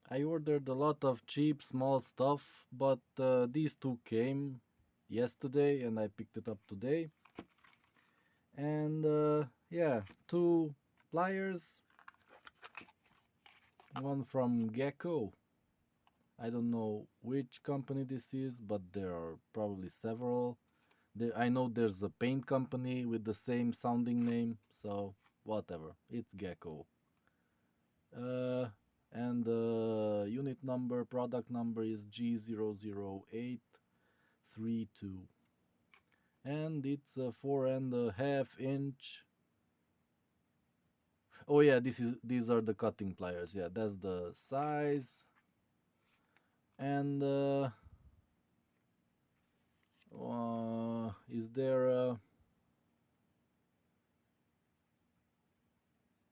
I ordered a lot of cheap small stuff, but these two came yesterday and I picked it up today. And yeah, two pliers, one from Gecko. I don't know which company this is, but there are probably several. I know there's a paint company with the same sounding name, so whatever. It's Gecko. Uh, and the unit number, product number is G00832. And it's a 4.5 inch. Oh yeah, these are the cutting pliers. Yeah, that's the size. And is there a...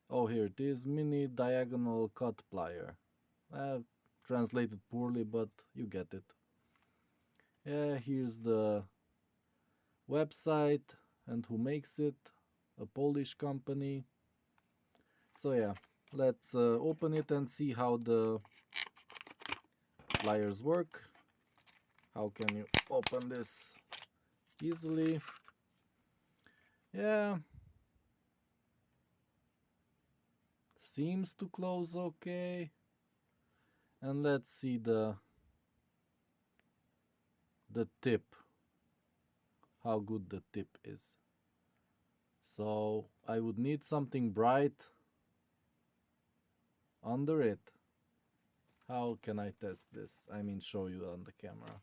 Oh, here it is, mini diagonal cut plier. Uh, Translated poorly, but you get it. Yeah, here's the website and who makes it, a Polish company. So yeah, let's open it and see how the pliers work. How can you open this easily? Yeah, seems to close okay. And let's see the tip, how good the tip is. So I would need something bright under it. How can I test this? I mean, show you on the camera.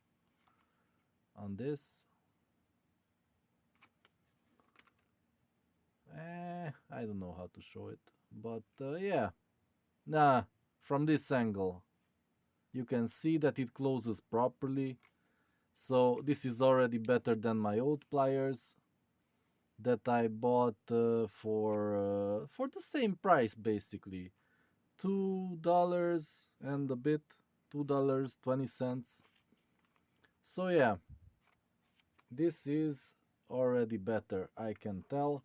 On this, I don't know how to show it, but yeah, nah, from this angle, you can see that it closes properly. So this is already better than my old pliers that I bought for the same price, basically, $2 and a bit, $2.20. So yeah, this is already better, I can tell,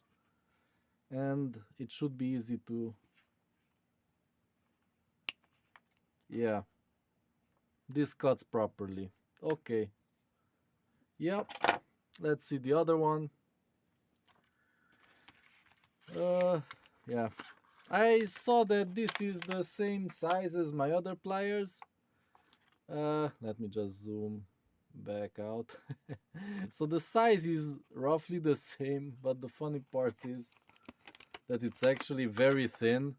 and it should be easy to... Yeah, this cuts properly. Okay, yep. Let's see the other one. Uh, yeah. I saw that this is the same size as my other pliers. Let me just zoom back out. So the size is roughly the same, but the funny part is that it's actually very thin.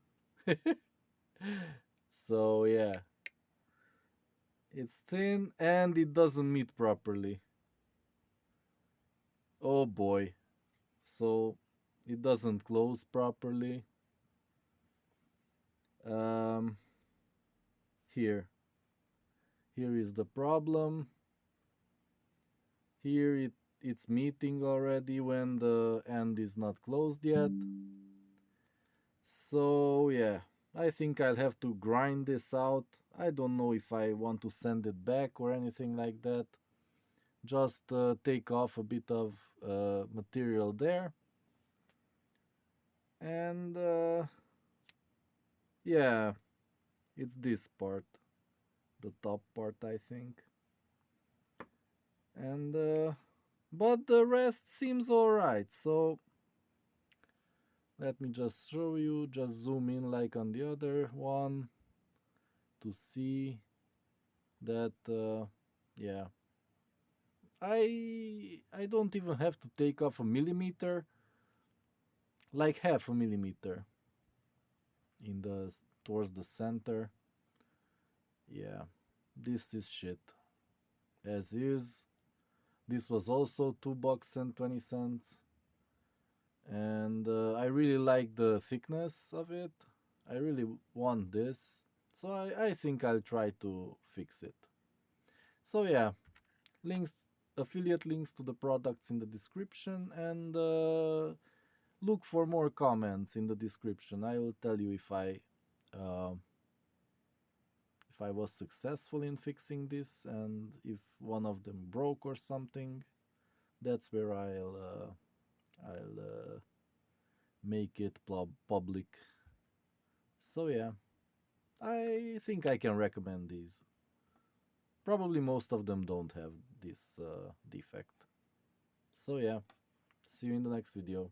So yeah, it's thin and it doesn't meet properly. Oh boy. So it doesn't close properly. Um, here. Here is the problem. Here it's meeting already when the end is not closed yet. So yeah, I think I'll have to grind this out. I don't know if I want to send it back or anything like that. Just take off a bit of material there. And yeah, it's this part, the top part, I think. And but the rest seems alright. So let me just show you, just zoom in like on the other one to see that yeah, I don't even have to take off a millimeter, like half a millimeter in the towards the center. Yeah, this is shit as is. This was also $2.20, and I really like the thickness of it. I really want this, so I think I'll try to fix it. So yeah, links, affiliate links to the products in the description, and look for more comments in the description. I will tell you uh, if I was successful in fixing this, and if one of them broke or something. That's where I'll make it public. So yeah, I think I can recommend these. Probably most of them don't have this defect. So yeah, see you in the next video.